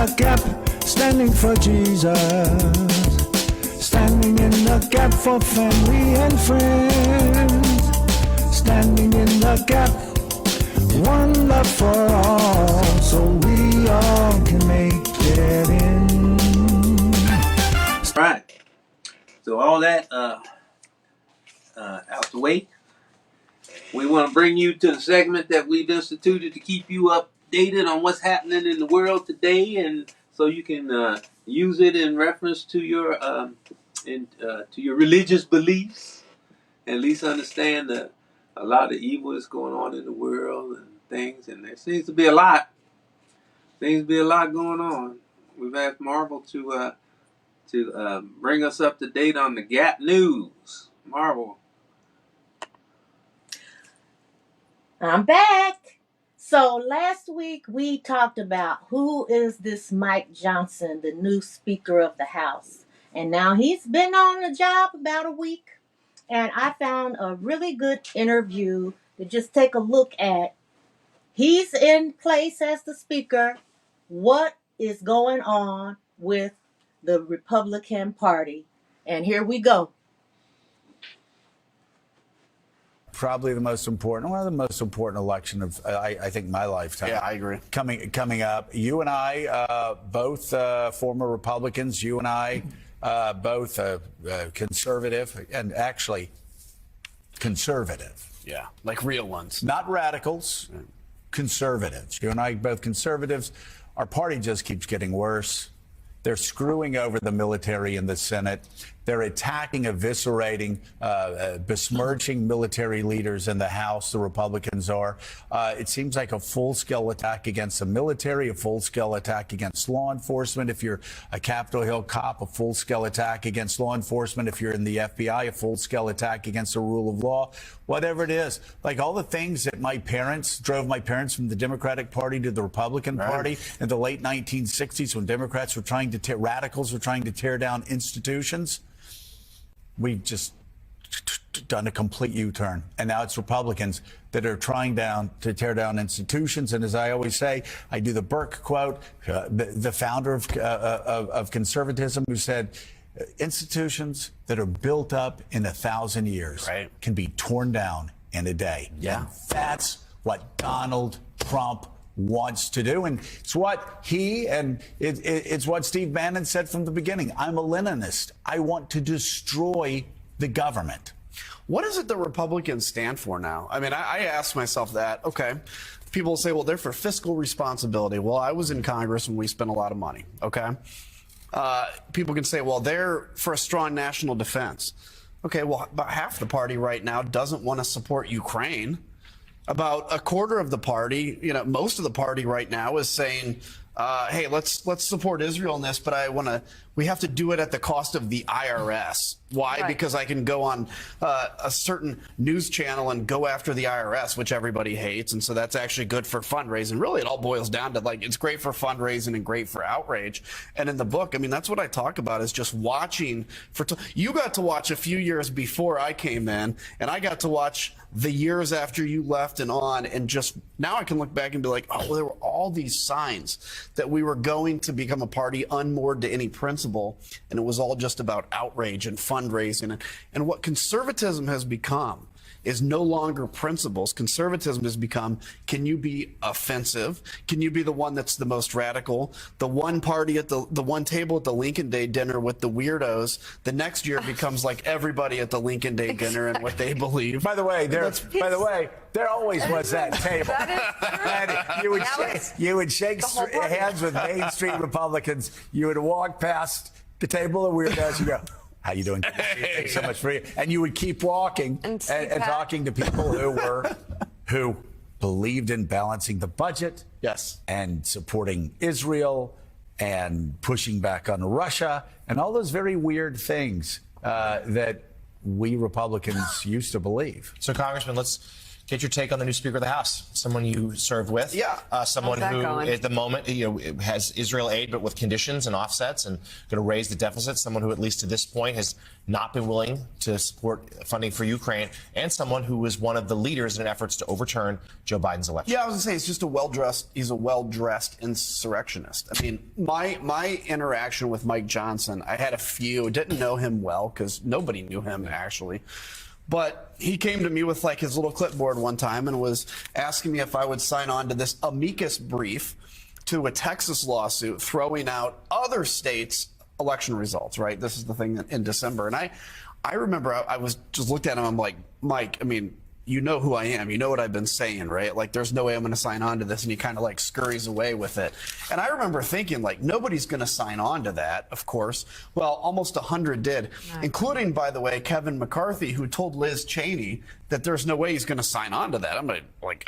the gap, standing for Jesus. Standing in the gap for family and friends. Standing in the gap, one love for all, so we all can make it in. Right. So all that out the way, we want to bring you to the segment that we've instituted to keep you updated on what's happening in the world today, and so you can use it in reference to your to your religious beliefs, and at least understand a lot of evil that's going on in the world and things. And there seems to be a lot. Going on. We've asked Marvel to bring us up to date on the Gap News. Marvel. I'm back. So last week we talked about who is this Mike Johnson, the new Speaker of the House. And now he's been on the job about a week. And I found a really good interview to just take a look at. He's in place as the Speaker. What is going on with the Republican Party? And here we go. Probably the most important, one of the most important election of, I think, my lifetime. Yeah, I agree. Coming up. You and I, both former Republicans. You and I, both conservative, and actually conservative. Yeah, like real ones. Not radicals, conservatives. You and I, both conservatives. Our party just keeps getting worse. They're screwing over the military in the Senate. They're attacking, eviscerating, besmirching military leaders in the House. The Republicans are. It seems like a full-scale attack against the military, a full-scale attack against law enforcement. If you're a Capitol Hill cop, a full-scale attack against law enforcement. If you're in the FBI, a full-scale attack against the rule of law. Whatever it is, like all the things that drove my parents from the Democratic Party to the Republican Party in the late 1960s, when Democrats were radicals were trying to tear down institutions. We've just done a complete U-turn, and now it's Republicans that are trying to tear down institutions. And as I always say, I do the Burke quote, the founder of conservatism, who said, institutions that are built up in 1,000 years can be torn down in a day. Yeah. And that's what Donald Trump wants to do. And it's what it's what Steve Bannon said from the beginning. I'm a Leninist. I want to destroy the government. What is it the Republicans stand for now? I mean, I ask myself that. Okay. People say, well, they're for fiscal responsibility. Well, I was in Congress when we spent a lot of money. Okay. People can say, well, they're for a strong national defense. Okay. Well, about half the party right now doesn't want to support Ukraine. About a quarter of the party, most of the party right now is saying, hey, let's support Israel in this, but we have to do it at the cost of the IRS. Why? Right. Because I can go on a certain news channel and go after the IRS, which everybody hates. And so that's actually good for fundraising. Really, it all boils down to it's great for fundraising and great for outrage. And in the book, I mean, that's what I talk about, is just watching. You got to watch a few years before I came in, and I got to watch the years after you left and on. And just now I can look back and be like, oh, there were all these signs that we were going to become a party unmoored to any principle. And it was all just about outrage and fundraising. And what conservatism has become is no longer principles. Conservatism has become, can you be offensive? Can you be the one that's the most radical? The one party at the one table at the Lincoln Day dinner with the weirdos, the next year becomes like everybody at the Lincoln Day dinner and what they believe. By the way, there always was that table. You would shake hands with Main Street Republicans. You would walk past the table of weirdos. You go, how you doing? Thanks so much for you. And you would keep walking and talking to people who believed in balancing the budget, yes, and supporting Israel and pushing back on Russia and all those very weird things that we Republicans used to believe. So, Congressman, let's get your take on the new Speaker of the House, someone you served with. Yeah. Someone How's that who, going? at the moment, has Israel aid, but with conditions and offsets and going to raise the deficit. Someone who, at least to this point, has not been willing to support funding for Ukraine, and someone who was one of the leaders in efforts to overturn Joe Biden's election. Yeah, I was gonna say he's a well-dressed insurrectionist. I mean, my interaction with Mike Johnson, I had a few, didn't know him well because nobody knew him actually. But he came to me with like his little clipboard one time and was asking me if I would sign on to this amicus brief to a Texas lawsuit throwing out other states' election results, right? This is the thing in December. And I remember I was just looked at him, I'm like, Mike, I mean, you know who I am. You know what I've been saying, right? Like, there's no way I'm going to sign on to this. And he kind of like scurries away with it. And I remember thinking, like, nobody's going to sign on to that, of course. Well, almost 100 did, including, by the way, Kevin McCarthy, who told Liz Cheney that there's no way he's going to sign on to that. I'm like,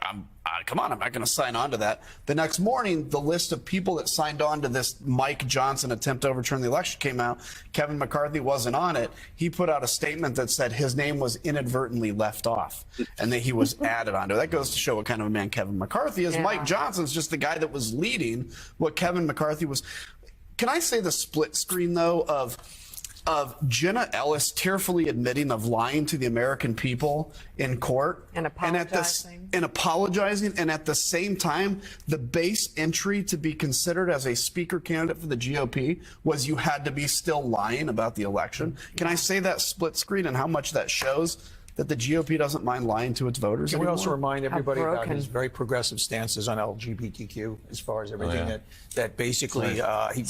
come on, I'm not going to sign on to that. The next morning, the list of people that signed on to this Mike Johnson attempt to overturn the election came out. Kevin McCarthy wasn't on it. He put out a statement that said his name was inadvertently left off and that he was added onto it. That goes to show what kind of a man Kevin McCarthy is. Yeah. Mike Johnson's just the guy that was leading what Kevin McCarthy was. Can I say the split screen, though, of Jenna Ellis tearfully admitting of lying to the American people in court and apologizing, and at the same time, the base entry to be considered as a speaker candidate for the GOP was you had to be still lying about the election. Can I say that split screen and how much that shows that the GOP doesn't mind lying to its voters Can we anymore? also remind everybody about his very progressive stances on LGBTQ as far as everything that basically he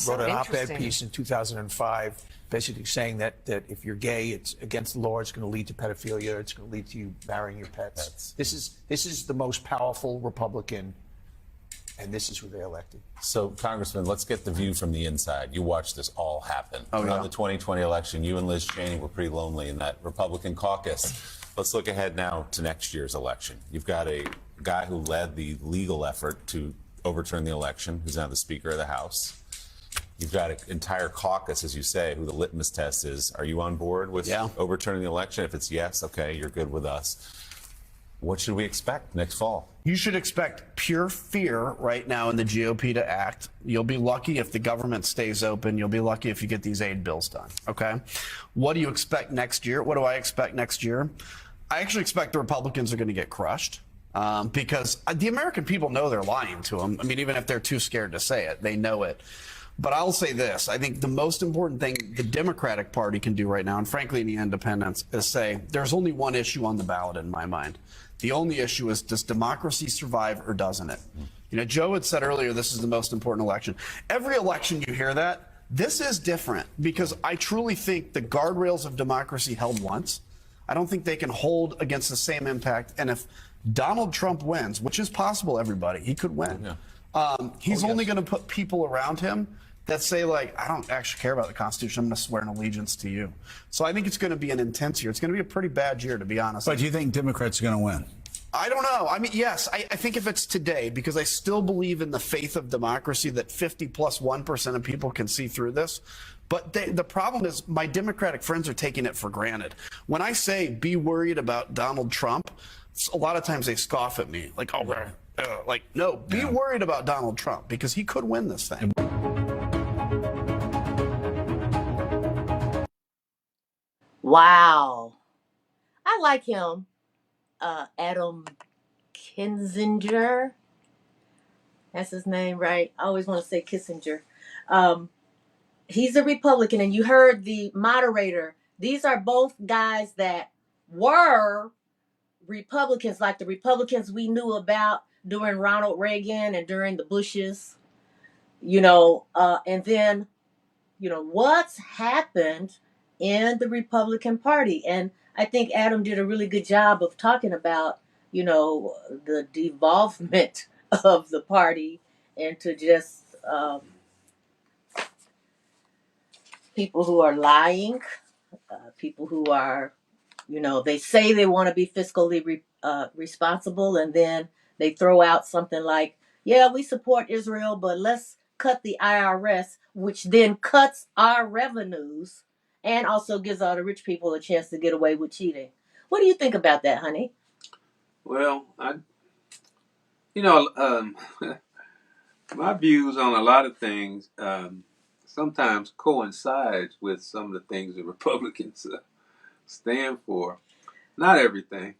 wrote an op-ed piece in 2005 basically saying that if you're gay, it's against the law, it's going to lead to pedophilia, it's going to lead to you marrying your pets. This is the most powerful Republican, and this is who they elected. So, Congressman, let's get the view from the inside. You watched this all happen. Around the 2020 election, you and Liz Cheney were pretty lonely in that Republican caucus. Let's look ahead now to next year's election. You've got a guy who led the legal effort to overturn the election, who's now the Speaker of the House. You've got an entire caucus, as you say, who the litmus test is. Are you on board with overturning the election? If it's yes, okay, you're good with us. What should we expect next fall? You should expect pure fear right now in the GOP to act. You'll be lucky if the government stays open. You'll be lucky if you get these aid bills done, okay? What do you expect next year? What do I expect next year? I actually expect the Republicans are going to get crushed because the American people know they're lying to them. I mean, even if they're too scared to say it, they know it. But I'll say this. I think the most important thing the Democratic Party can do right now, and frankly the independents, is say there's only one issue on the ballot in my mind. The only issue is, does democracy survive or doesn't it? You know, Joe had said earlier this is the most important election. Every election you hear that. This is different because I truly think the guardrails of democracy held once. I don't think they can hold against the same impact. And if Donald Trump wins, which is possible, everybody, he could win. He's only going to put people around him that say, like, I don't actually care about the Constitution. I'm going to swear an allegiance to you. So I think it's going to be an intense year. It's going to be a pretty bad year, to be honest. But do you think Democrats are going to win? I don't know. I mean, yes, I think if it's today, because I still believe in the faith of democracy that 50+1% of people can see through this. But the problem is my Democratic friends are taking it for granted. When I say be worried about Donald Trump, a lot of times they scoff at me. Like, no, be worried about Donald Trump because he could win this thing. Wow. I like him. Adam Kinzinger. That's his name, right? I always want to say Kissinger. He's a Republican, and you heard the moderator. These are both guys that were Republicans, like the Republicans we knew about during Ronald Reagan and during the Bushes, and then, what's happened in the Republican Party. And I think Adam did a really good job of talking about, the devolvement of the party into just people who are lying, people who are, they say they want to be fiscally responsible, and then they throw out something like, yeah, we support Israel, but let's cut the IRS, which then cuts our revenues and also gives all the rich people a chance to get away with cheating. What do you think about that, honey? Well, my views on a lot of things sometimes coincides with some of the things the Republicans stand for. Not everything,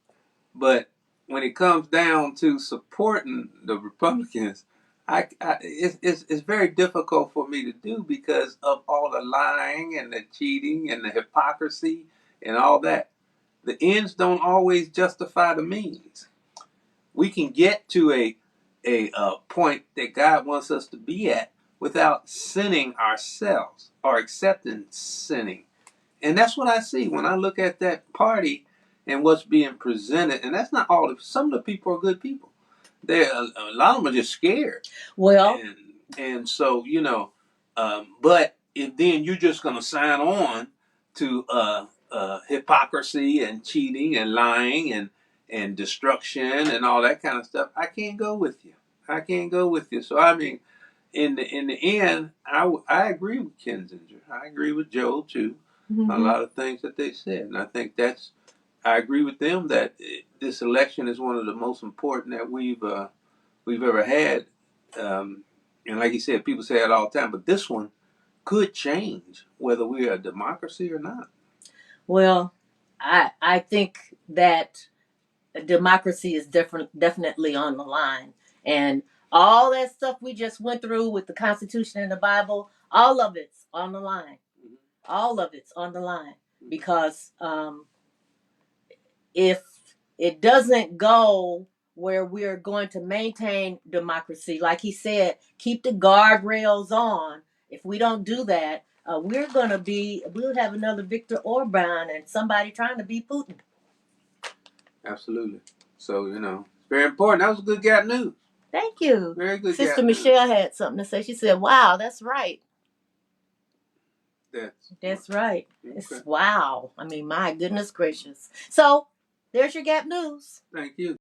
but when it comes down to supporting the Republicans, it's very difficult for me to do because of all the lying and the cheating and the hypocrisy and all that. The ends don't always justify the means. We can get to a point that God wants us to be at without sinning ourselves or accepting sinning. And that's what I see when I look at that party and what's being presented. And that's not all. Some of the people are good people. A lot of them are just scared. Well, and so but if then you're just going to sign on to hypocrisy and cheating and lying and destruction and all that kind of stuff, I can't go with you. I can't go with you. So I mean, in the end, I agree with Kinzinger. I agree with Joe too. A lot of things that they said, and I think I agree with them that this election is one of the most important that we've ever had. And like you said, people say it all the time, but this one could change whether we're a democracy or not. well, I think that democracy is definitely on the line, and all that stuff we just went through with the Constitution and the Bible, all of it's on the line. All of it's on the line because if it doesn't go where we're going to maintain democracy, like he said, keep the guardrails on. If we don't do that, we'll have another Viktor Orban and somebody trying to be Putin. Absolutely. So it's very important. That was good gap news. Thank you. Very good. Sister Michelle had something to say. She said, "Wow, that's right." That's right. Okay. It's wow. I mean, my goodness gracious. So there's your gap news. Thank you.